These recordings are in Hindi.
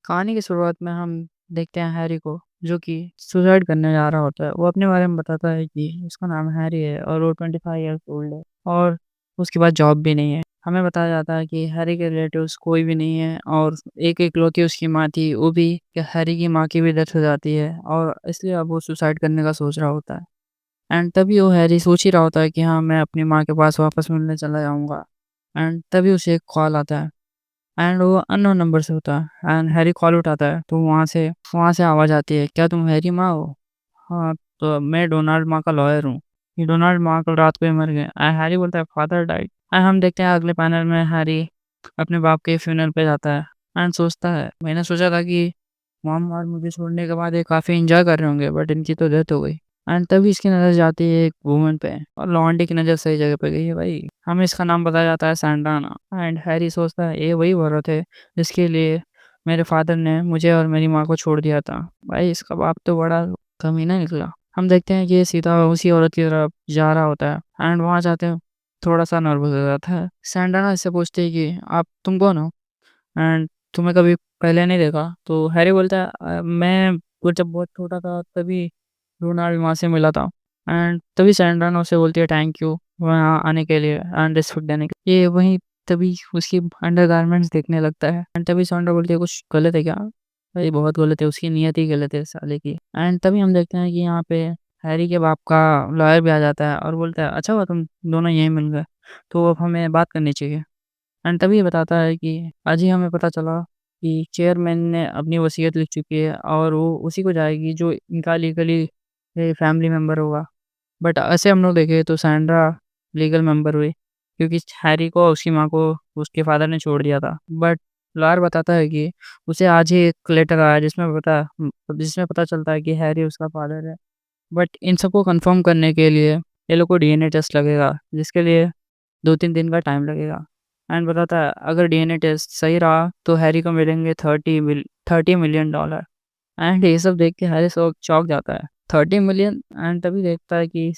कहानी की शुरुआत में हम देखते हैं हैरी को, जो कि सुसाइड करने जा रहा होता है। वो अपने बारे में बताता है कि उसका नाम हैरी है और वो 25 ईयर्स ओल्ड है और उसके पास जॉब भी नहीं है। हमें बताया जाता है कि हैरी के रिलेटिव्स कोई भी नहीं है और एक इकलौती उसकी माँ थी, वो भी कि हैरी की माँ की भी डेथ हो जाती है और इसलिए अब वो सुसाइड करने का सोच रहा होता है। एंड तभी वो हैरी सोच ही रहा होता है कि हाँ, मैं अपनी माँ के पास वापस मिलने चला जाऊँगा। एंड तभी उसे एक कॉल आता है एंड वो अननोन नंबर से होता है एंड हैरी कॉल उठाता है तो वहाँ से आवाज़ आती है, क्या तुम हैरी माँ हो? हाँ, तो मैं डोनाल्ड माँ का लॉयर हूँ। ये डोनाल्ड माँ कल रात को ही मर गए। हैरी बोलता है फादर डाइड। एंड हम देखते हैं अगले पैनल में हैरी अपने बाप के फ्यूनरल पे जाता है एंड सोचता है, मैंने सोचा था कि मॉम और मुझे छोड़ने के बाद ये काफ़ी एंजॉय कर रहे होंगे बट इनकी तो डेथ हो गई। एंड तभी इसकी नज़र जाती है एक वुमन पे और लॉन्डे की नज़र सही जगह पे गई है भाई। हमें इसका नाम बताया जाता है सैंड्राना एंड हैरी सोचता है ये वही औरत है जिसके लिए मेरे फादर ने मुझे और मेरी माँ को छोड़ दिया था। भाई इसका बाप तो बड़ा कमीना निकला। हम देखते हैं कि ये सीधा उसी औरत की तरफ जा रहा होता है एंड वहाँ जाते हैं थोड़ा-सा नर्वस हो जाता है। सैंड्राना इससे पूछती है कि आप तुम कौन हो? एंड तुम्हें कभी पहले नहीं देखा? तो हैरी बोलता है मैं वो जब बहुत छोटा था तभी रोनाल्ड वहाँ से मिला था। एंड तभी सैंड्राना उसे बोलती है थैंक यू वहाँ आने के लिए एंड रिस्पेक्ट देने के लिए। ये वहीं तभी उसकी अंडरगारमेंट्स देखने लगता है एंड तभी सैंड्रा बोलती है कुछ गलत है क्या? भाई बहुत गलत है, उसकी नीयत ही गलत है साले की। एंड तभी हम देखते हैं कि यहाँ पे हैरी के बाप का लॉयर भी आ जाता है और बोलता है अच्छा हुआ तुम दोनों यहीं मिल गए, तो अब हमें बात करनी चाहिए। एंड तभी ये बताता है कि आज ही हमें पता चला कि चेयरमैन ने अपनी वसीयत लिख चुकी है और वो उसी को जाएगी जो इनका लीगली फैमिली मेंबर होगा। बट ऐसे हम लोग देखें तो सैंड्रा लीगल मेंबर हुई क्योंकि हैरी को और उसकी माँ को उसके फादर ने छोड़ दिया था। बट लॉयर बताता है कि उसे आज ही एक लेटर आया जिसमें पता चलता है कि हैरी उसका फादर है। बट इन सबको कंफर्म करने के लिए ये लोग को डीएनए टेस्ट लगेगा जिसके लिए 2-3 दिन का टाइम लगेगा। एंड बताता है अगर डीएनए टेस्ट सही रहा तो हैरी को मिलेंगे 30 मिलियन डॉलर। एंड ये सब देख के हैरी चौंक जाता है। 30 मिलियन। एंड तभी देखता है कि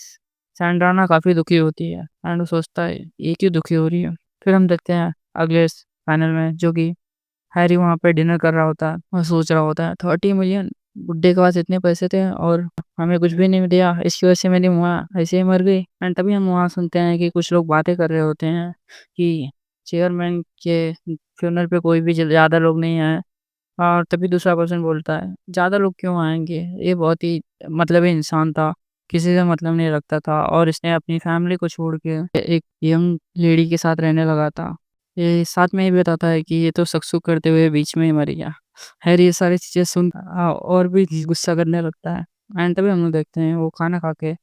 सैंड्राना काफ़ी दुखी होती है एंड वो सोचता है ये क्यों दुखी हो रही है। फिर हम देखते हैं अगले पैनल में जो कि हैरी वहाँ पे डिनर कर रहा होता है और सोच रहा होता है 30 मिलियन, बुड्ढे के पास इतने पैसे थे और हमें कुछ भी नहीं दिया, इसकी वजह से मेरी माँ ऐसे ही मर गई। एंड तभी हम वहाँ सुनते हैं कि कुछ लोग बातें कर रहे होते हैं कि चेयरमैन के फ्यूनरल पे कोई भी ज़्यादा लोग नहीं आए। और तभी दूसरा पर्सन बोलता है, ज़्यादा लोग क्यों आएँगे? ये बहुत ही मतलबी इंसान था, किसी से मतलब नहीं रखता था और इसने अपनी फैमिली को छोड़ के एक यंग लेडी के साथ रहने लगा था। ये साथ में ये भी बताता है कि ये तो सक-सुक करते हुए बीच में ही मर गया। हैरी ये सारी चीज़ें सुन और भी गुस्सा करने लगता है। एंड तभी हम लोग देखते हैं वो खाना खा के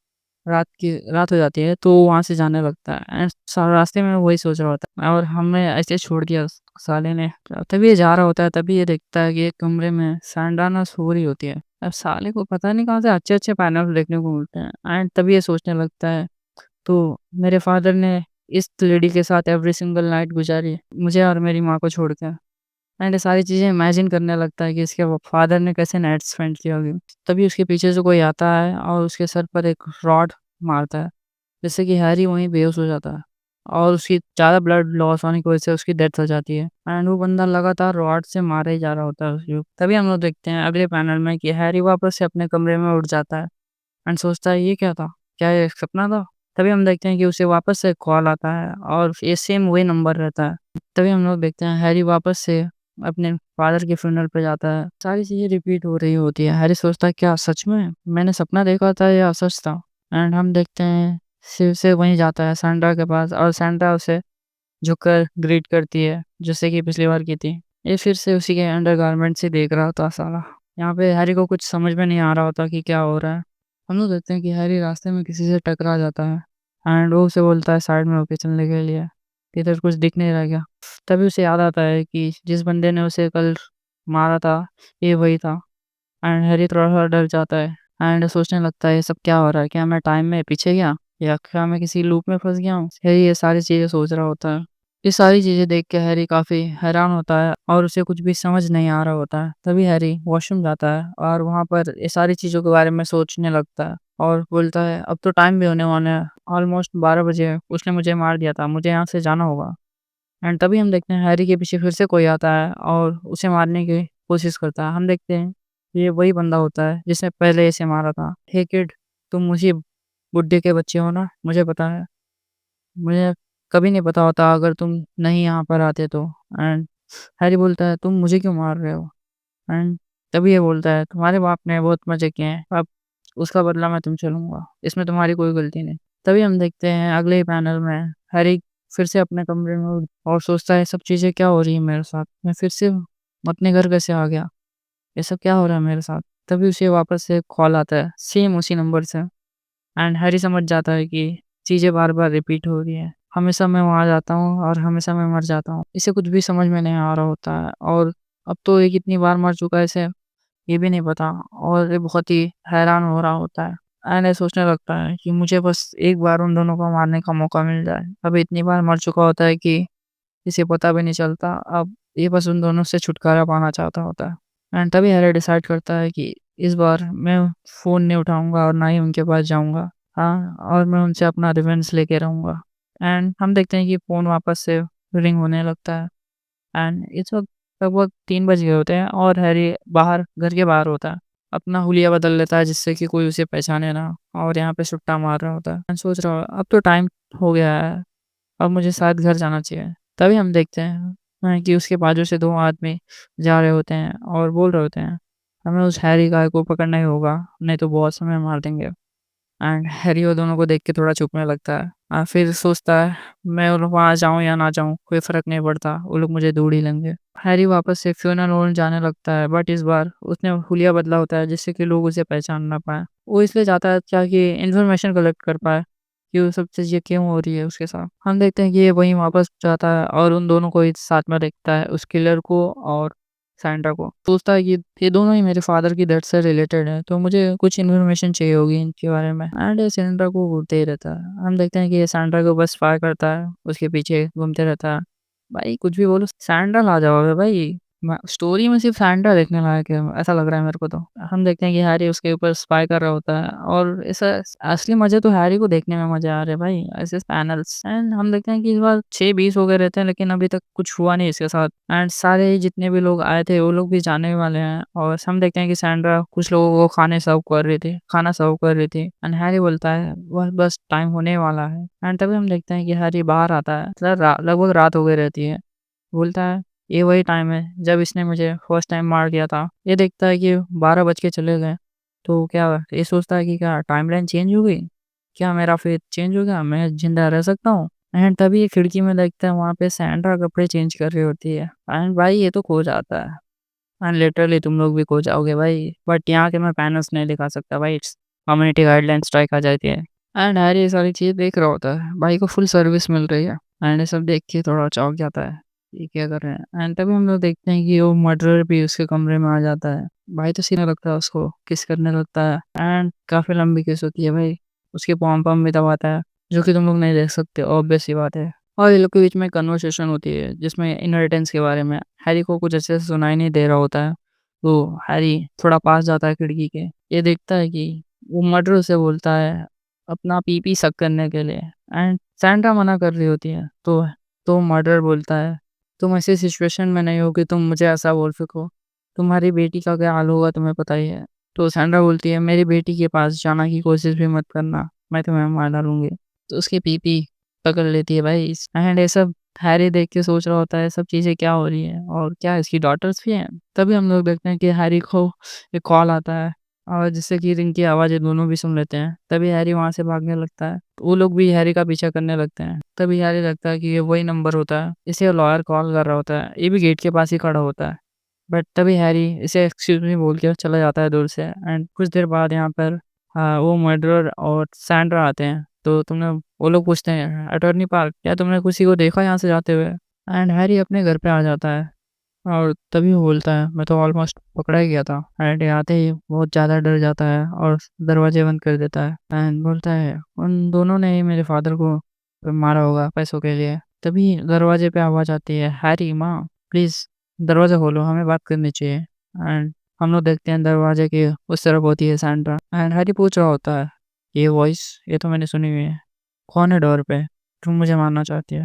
रात हो जाती है तो वो वहाँ से जाने लगता है एंड रास्ते में वही सोच रहा होता है और हमें ऐसे छोड़ दिया साले ने। तभी ये जा रहा होता है, तभी ये देखता है कि एक कमरे में सैंडाना सो रही होती है। अब साले को पता नहीं कहाँ से अच्छे-अच्छे पैनल्स देखने को मिलते हैं एंड तभी ये सोचने लगता है तो मेरे फादर ने इस लेडी के साथ एवरी सिंगल नाइट गुज़ारी, मुझे और मेरी माँ को छोड़ के। एंड ये सारी चीज़ें इमेजिन करने लगता है कि इसके फादर ने कैसे नाइट स्पेंड की होगी। तभी उसके पीछे से कोई आता है और उसके सर पर एक रॉड मारता है, जिससे कि हैरी वहीं बेहोश हो जाता है और उसकी ज़्यादा ब्लड लॉस होने की वजह से उसकी डेथ हो जाती है। एंड वो बंदा लगातार रॉड से मारा ही जा रहा होता है उसको। तभी हम लोग देखते हैं अगले पैनल में कि हैरी वापस से अपने कमरे में उठ जाता है एंड सोचता है ये क्या था? क्या ये एक सपना था? तभी हम देखते हैं कि उसे वापस से कॉल आता है और ये सेम वही नंबर रहता है। तभी हम लोग देखते हैं हैरी वापस से अपने फादर के फ्यूनरल पे जाता है। सारी चीज़ें रिपीट हो रही होती है। हैरी सोचता है क्या सच में? मैंने सपना देखा था या सच था? एंड हम देखते हैं फिर से वहीं जाता है सैंड्रा के पास और सैंड्रा उसे झुककर ग्रीट करती है, जैसे कि पिछली बार की थी। ये फिर से उसी के अंडरगारमेंट्स ही देख रहा होता साला। यहाँ पे हैरी को कुछ समझ में नहीं आ रहा होता कि क्या हो रहा है। हम लोग देखते हैं कि हैरी रास्ते में किसी से टकरा जाता है एंड वो उसे बोलता है साइड में होके चलने के लिए, कि इधर कुछ दिख नहीं रहा क्या? तभी उसे याद आता है कि जिस बंदे ने उसे कल मारा था, ये वही था। एंड हैरी थोड़ा-सा डर जाता है एंड सोचने लगता है ये सब क्या हो रहा है? क्या मैं टाइम में पीछे गया या क्या मैं किसी लूप में फँस गया हूँ? हैरी ये सारी चीज़ें सोच रहा होता है। ये सारी चीज़ें देख के हैरी काफ़ी हैरान होता है और उसे कुछ भी समझ नहीं आ रहा होता है। तभी हैरी वॉशरूम जाता है और वहाँ पर ये सारी चीज़ों के बारे में सोचने लगता है और बोलता है अब तो टाइम भी होने वाला है। ऑलमोस्ट 12 बजे है, उसने मुझे मार दिया था, मुझे यहाँ से जाना होगा। एंड तभी हम देखते हैं हैरी के पीछे फिर से कोई आता है और उसे मारने की कोशिश करता है। हम देखते हैं ये वही बंदा होता है जिसने पहले इसे मारा था। "हे किड, तुम उसी बुड्ढे के बच्चे हो ना? मुझे पता है। मुझे कभी नहीं पता होता अगर तुम नहीं यहाँ पर आते तो।" एंड हैरी बोलता है, "तुम मुझे क्यों मार रहे हो?" एंड तभी ये बोलता है, "तुम्हारे बाप ने बहुत मज़े किए हैं, अब उसका बदला मैं तुमसे लूँगा। इसमें तुम्हारी कोई गलती नहीं।" तभी हम देखते हैं अगले ही पैनल में हैरी फिर से अपने कमरे में और सोचता है, "ये सब चीज़ें क्या हो रही हैं मेरे साथ? मैं फिर से अपने घर कैसे आ गया? ये सब क्या हो रहा है मेरे साथ?" तभी उसे वापस से कॉल आता है, सेम उसी नंबर से। एंड हैरी समझ जाता है कि चीज़ें बार-बार रिपीट हो रही हैं। हमेशा मैं वहाँ जाता हूँ और हमेशा मैं मर जाता हूँ। इसे कुछ भी समझ में नहीं आ रहा होता है और अब तो ये कितनी बार मर चुका है इसे ये भी नहीं पता और ये बहुत ही हैरान हो रहा होता है। एंड ये सोचने लगता है कि मुझे बस एक बार उन दोनों को मारने का मौका मिल जाए। अब इतनी बार मर चुका होता है कि इसे पता भी नहीं चलता। अब ये बस उन दोनों से छुटकारा पाना चाहता होता है। एंड तभी हैरी डिसाइड करता है कि इस बार मैं फ़ोन नहीं उठाऊँगा और ना ही उनके पास जाऊँगा। हाँ, और मैं उनसे अपना रिवेंज लेके रहूँगा। एंड हम देखते हैं कि फ़ोन वापस से रिंग होने लगता है एंड इस वक़्त लगभग 3 बज गए होते हैं और हैरी बाहर घर के बाहर होता है। अपना हुलिया बदल लेता है जिससे कि कोई उसे पहचाने ना और यहाँ पे सुट्टा मार रहा होता है। एंड सोच रहा है अब तो टाइम हो गया है, अब मुझे शायद घर जाना चाहिए। तभी हम देखते हैं कि उसके बाजू से 2 आदमी जा रहे होते हैं और बोल रहे होते हैं, "हमें उस हैरी गाय को पकड़ना ही होगा, नहीं तो बॉस हमें मार देंगे।" एंड हैरी वो दोनों को देख के थोड़ा चुभने लगता है। फिर सोचता है मैं और वहाँ जाऊँ या ना जाऊँ कोई फ़र्क नहीं पड़ता, वो लोग मुझे ढूँढ ही लेंगे। हैरी वापस से फ्यूनल होम जाने लगता है बट इस बार उसने हुलिया बदला होता है जिससे कि लोग उसे पहचान ना पाएँ। वो इसलिए जाता है ताकि इन्फॉर्मेशन कलेक्ट कर पाए कि वो सब चीज़ें क्यों हो रही है उसके साथ। हम देखते हैं कि ये वहीं वापस जाता है और उन दोनों को एक साथ में देखता है, उस किलर को और सैंटा को। सोचता है कि ये दोनों ही मेरे फ़ादर की डेथ से रिलेटेड हैं, तो मुझे कुछ इन्फॉर्मेशन चाहिए होगी इनके बारे में एंड ये सैंड्रा को घूरते ही रहता है। हम देखते हैं कि ये सैंड्रा को बस फायर करता है, उसके पीछे घूमते रहता है। भाई कुछ भी बोलो सैंड्रा ला जाओ अबे भाई। स्टोरी में सिर्फ़ सैंड्रा देखने लायक है, ऐसा लग रहा है मेरे को तो। हम देखते हैं कि हैरी उसके ऊपर स्पाई कर रहा होता है और ऐसा असली मज़े तो हैरी को देखने में मज़े आ रहे हैं भाई, ऐसे पैनल्स एंड हम देखते हैं कि इस बार 6-20 हो गए रहते हैं लेकिन अभी तक कुछ हुआ नहीं इसके साथ एंड सारे ही जितने भी लोग आए थे वो लोग भी जाने वाले हैं और हम देखते हैं कि सैंड्रा कुछ लोगों को खाना सर्व कर रही थी एंड हैरी बोलता है वह बस टाइम होने वाला है एंड तभी हम देखते हैं कि हैरी बाहर आता है मतलब लगभग रात हो गई रहती है। बोलता है ये वही टाइम है जब इसने मुझे फर्स्ट टाइम मार दिया था। ये देखता है कि 12 बज के चले गए, तो क्या ये सोचता है कि क्या टाइमलाइन चेंज हो गई? क्या मेरा फेथ चेंज हो गया? मैं ज़िंदा रह सकता हूँ? एंड तभी ये खिड़की में देखता है वहाँ पे सैंड्रा कपड़े चेंज कर रही होती है एंड भाई ये तो खो जाता है एंड लिटरली तुम लोग भी खो जाओगे भाई। बट यहाँ के मैं पैनल्स नहीं दिखा सकता भाई, इट्स कम्युनिटी गाइडलाइन स्ट्राइक आ जाती है। एंड हैरी ये सारी चीज़ें देख रहा होता है, भाई को फुल सर्विस मिल रही है एंड ये सब देख के थोड़ा चौंक जाता है, ये क्या कर रहे हैं? एंड तभी हम लोग देखते हैं कि वो मर्डरर भी उसके कमरे में आ जाता है। भाई तो सीधा लगता है उसको, किस करने लगता है एंड काफ़ी लंबी किस होती है भाई। उसके पॉम-पॉम भी दबाता है, जो कि तुम लोग नहीं देख सकते ऑब्वियस सी बात है। और ये लोग के बीच में कन्वर्सेशन होती है जिसमें इनहेरिटेंस के बारे में। हैरी को कुछ अच्छे से सुनाई नहीं दे रहा होता है, तो हैरी थोड़ा पास जाता है खिड़की के। ये देखता है कि वो मर्डर उसे बोलता है अपना पी-पी सक करने के लिए एंड सैंड्रा मना कर रही होती है, तो मर्डरर बोलता है, "तुम ऐसी सिचुएशन में नहीं हो कि तुम मुझे ऐसा बोल सको। तुम्हारी बेटी का क्या हाल होगा तुम्हें पता ही है।" तो सैंड्रा बोलती है, "मेरी बेटी के पास जाना की कोशिश भी मत करना, मैं तुम्हें मार डालूँगी।" तो उसकी पी-पी पकड़ लेती है भाई एंड ये सब हैरी देख के सोच रहा होता है सब चीज़ें क्या हो रही हैं और क्या इसकी डॉटर्स भी हैं? तभी हम लोग देखते हैं कि हैरी को एक कॉल आता है और जिससे कि रिंग की आवाज़ें दोनों भी सुन लेते हैं। तभी हैरी वहाँ से भागने लगता है। तो वो लोग भी हैरी का पीछा करने लगते हैं। तभी हैरी लगता है कि ये वही नंबर होता है, इसे लॉयर कॉल कर रहा होता है। ये भी गेट के पास ही खड़ा होता है। बट तभी हैरी इसे एक्सक्यूज़ मी बोल के चला जाता है दूर से एंड कुछ देर बाद यहाँ पर वो मर्डरर और सैंड्रा आते हैं। तो तुमने वो लोग पूछते हैं, "अटॉर्नी पार्क, क्या तुमने किसी को देखा यहाँ से जाते हुए?" एंड हैरी अपने घर पे आ जाता है और तभी वो बोलता है, "मैं तो ऑलमोस्ट पकड़ा ही गया था।" एंड आते ही बहुत ज़्यादा डर जाता है और दरवाज़े बंद कर देता है एंड बोलता है, "उन दोनों ने ही मेरे फ़ादर को मारा होगा पैसों के लिए।" तभी दरवाज़े पे आवाज़ आती है, "हैरी, माँ, प्लीज़ दरवाज़ा खोलो, हमें बात करनी चाहिए।" एंड हम लोग देखते हैं दरवाज़े के उस तरफ होती है सैंड्रा एंड हैरी पूछ रहा होता है, "ये वॉइस, ये तो मैंने सुनी हुई है। कौन है डोर पे? तुम मुझे मारना चाहती है?"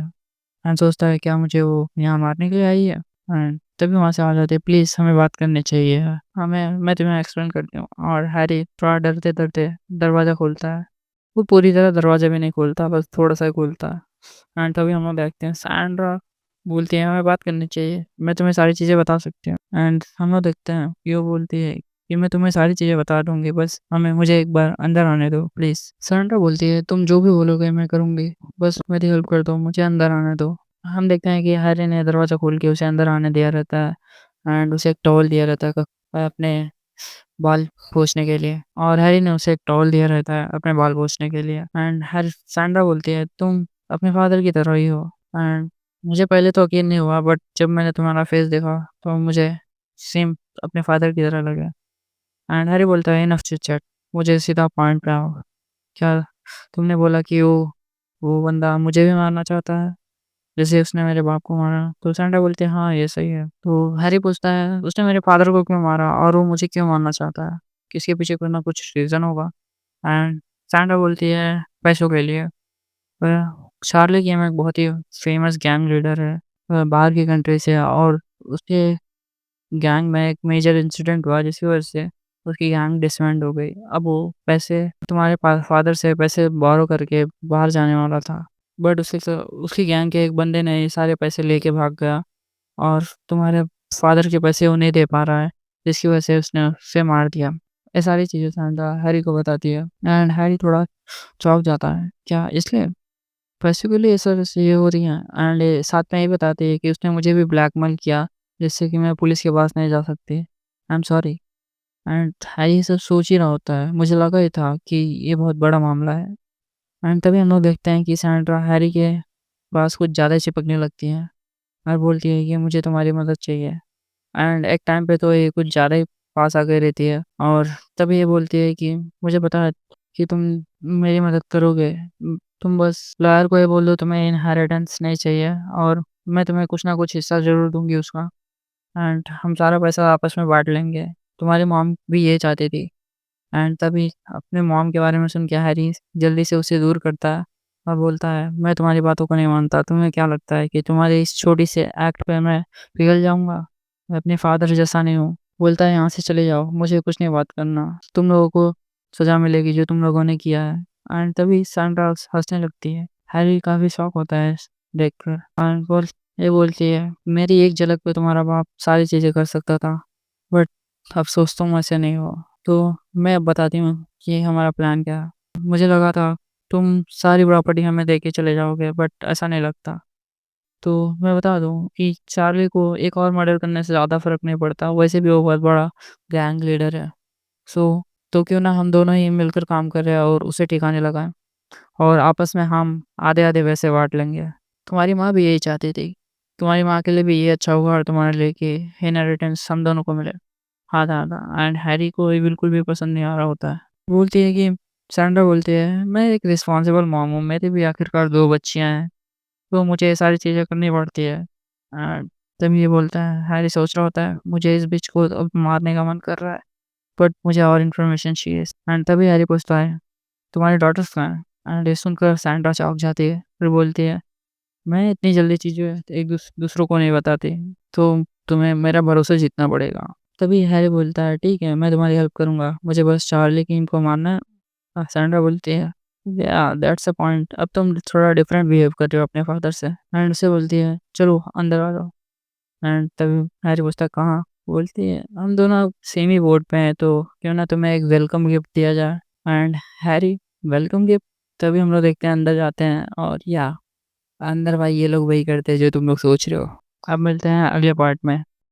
एंड सोचता है क्या मुझे वो यहाँ मारने के लिए आई है? एंड तभी वहाँ से आ जाते हैं, प्लीज़ हमें बात करनी चाहिए। मैं तुम्हें एक्सप्लेन करती हूँ। और हैरी थोड़ा डरते-डरते दरवाज़ा खोलता है। वो पूरी तरह दरवाज़ा भी नहीं खोलता, बस थोड़ा-सा ही खोलता है। एंड तभी हम लोग देखते हैं सैंड्रा बोलती है हमें बात करनी चाहिए, मैं तुम्हें सारी चीज़ें बता सकती हूँ। एंड हम लोग देखते हैं कि वो बोलती है कि मैं तुम्हें सारी चीज़ें बता दूँगी, बस मुझे एक बार अंदर आने दो प्लीज़। सैंड्रा बोलती है तुम जो भी बोलोगे मैं करूँगी, बस मेरी हेल्प कर दो, मुझे अंदर आने दो। हम देखते हैं कि हैरी ने दरवाज़ा खोल के उसे अंदर आने दिया रहता है। एंड उसे एक टॉवल दिया रहता है अपने बाल पोंछने के लिए, और हैरी ने उसे एक टॉवल दिया रहता है अपने बाल पोंछने के लिए। एंड हैरी सैंड्रा बोलती है तुम अपने फादर की तरह ही हो। एंड मुझे पहले तो यकीन नहीं हुआ, बट जब मैंने तुम्हारा फेस देखा तो मुझे सेम अपने फादर की तरह लगा। एंड हैरी बोलता है इनफ चिट चैट, मुझे सीधा पॉइंट पे आओ। क्या तुमने बोला कि वो बंदा मुझे भी मारना चाहता है जैसे उसने मेरे बाप को मारा? तो सैंड्रा बोलती है हाँ, ये सही है। तो हैरी पूछता है उसने मेरे फादर को क्यों मारा और वो मुझे क्यों मारना चाहता है? इसके पीछे कोई ना कुछ रीज़न होगा। एंड सैंड्रा बोलती है पैसों के लिए। चार्ली गेम एक बहुत ही फ़ेमस गैंग लीडर है बाहर की कंट्री से, और उसके गैंग में एक मेजर इंसिडेंट हुआ जिसकी वजह से उसकी गैंग डिसबैंड हो गई। अब वो पैसे तुम्हारे फादर से पैसे बोरो करके बाहर जाने वाला था, बट उसकी गैंग के एक बंदे ने ये सारे पैसे लेके भाग गया और तुम्हारे फादर के पैसे वो नहीं दे पा रहा है, जिसकी वजह से उसने उसे मार दिया। ये सारी चीज़ें सैंड्रा हैरी को बताती है। एंड हैरी थोड़ा चौंक जाता है, क्या इसलिए? पैसों के लिए ये सारी चीज़ें हो रही हैं? एंड साथ में ये बताती है कि उसने मुझे भी ब्लैकमेल किया, जिससे कि मैं पुलिस के पास नहीं जा सकती। I am sorry. And Harry ये सब सोच ही रहा होता है। मुझे लगा ही था कि ये बहुत बड़ा मामला है। एंड तभी हम लोग देखते हैं कि सैंड्रा हैरी के पास कुछ ज़्यादा ही चिपकने लगती है और बोलती है कि मुझे तुम्हारी मदद चाहिए। एंड एक टाइम पे तो ये कुछ ज़्यादा ही पास आ गई रहती है, और तभी ये बोलती है कि मुझे पता है कि तुम मेरी मदद करोगे। तुम बस लॉयर को ये बोल दो तुम्हें इनहेरिटेंस नहीं चाहिए, और मैं तुम्हें कुछ ना कुछ हिस्सा ज़रूर दूँगी उसका। एंड हम सारा पैसा आपस में बाँट लेंगे। तुम्हारी मॉम भी ये चाहती थी। एंड तभी अपने मॉम के बारे में सुन के हैरी जल्दी से उसे दूर करता है और बोलता है मैं तुम्हारी बातों को नहीं मानता। तुम्हें क्या लगता है कि तुम्हारे इस छोटी से एक्ट पे मैं पिघल जाऊँगा? मैं अपने फादर जैसा नहीं हूँ। बोलता है यहाँ से चले जाओ, मुझे कुछ नहीं बात करना। तुम लोगों को सज़ा मिलेगी जो तुम लोगों ने किया है। एंड तभी सैंड्रा हँसने लगती है। हैरी काफ़ी शॉक होता है देखकर, एंड ये बोलती है मेरी एक झलक पे तुम्हारा बाप सारी चीज़ें कर सकता था, बट अफ़सोस तुम ऐसे नहीं हो। तो मैं अब बताती हूँ कि हमारा प्लान क्या है। मुझे लगा था तुम सारी प्रॉपर्टी हमें दे के चले जाओगे, बट ऐसा नहीं लगता। तो मैं बता दूँ कि चार्ली को एक और मर्डर करने से ज़्यादा फ़र्क नहीं पड़ता, वैसे भी वो बहुत बड़ा गैंग लीडर है। सो तो क्यों ना हम दोनों ही मिलकर काम करें और उसे ठिकाने लगाएँ, और आपस में हम आधे-आधे पैसे बाँट लेंगे। तुम्हारी माँ भी यही चाहती थी। तुम्हारी माँ के लिए भी ये अच्छा होगा और तुम्हारे लिए कि इनहेरिटेंस हम दोनों को मिले। आधा-आधा। एंड हैरी को ये बिल्कुल भी पसंद नहीं आ रहा होता है। बोलती है कि सैंड्रा बोलती है, "मैं एक रिस्पॉन्सिबल मॉम हूँ, मेरी भी आखिरकार 2 बच्चियाँ हैं, तो मुझे ये सारी चीज़ें करनी पड़ती है।" तभी ये बोलता है, हैरी सोच रहा होता है, "मुझे इस बिच को अब मारने का मन कर रहा है, बट मुझे और इन्फॉर्मेशन चाहिए।" एंड तभी हैरी पूछता है, "तुम्हारी डॉटर्स कहाँ हैं?" एंड ये सुनकर सैंड्रा चौंक जाती है, फिर बोलती है, "मैं इतनी जल्दी चीज़ें एक दूसरों को नहीं बताती, तो तुम्हें मेरा भरोसा जीतना पड़ेगा।" तभी हैरी बोलता है, "ठीक है, मैं तुम्हारी हेल्प करूँगा, मुझे बस चार्ली किंग को मारना है।" सैंड्रा बोलती है, "या दैट्स अ पॉइंट, अब तुम थोड़ा डिफरेंट बिहेव कर रहे हो अपने फादर से।" एंड उसे बोलती है, "चलो अंदर आ जाओ।" एंड तभी हैरी पूछता है, "कहाँ?" बोलती है, "हम दोनों सेम ही बोट पे हैं, तो क्यों ना तुम्हें एक वेलकम गिफ्ट दिया जाए।" And Harry, "welcome gift?" तभी हम लोग देखते हैं अंदर जाते हैं, और या अंदर भाई ये लोग वही करते हैं जो तुम लोग सोच रहे हो। अब मिलते हैं अगले पार्ट में।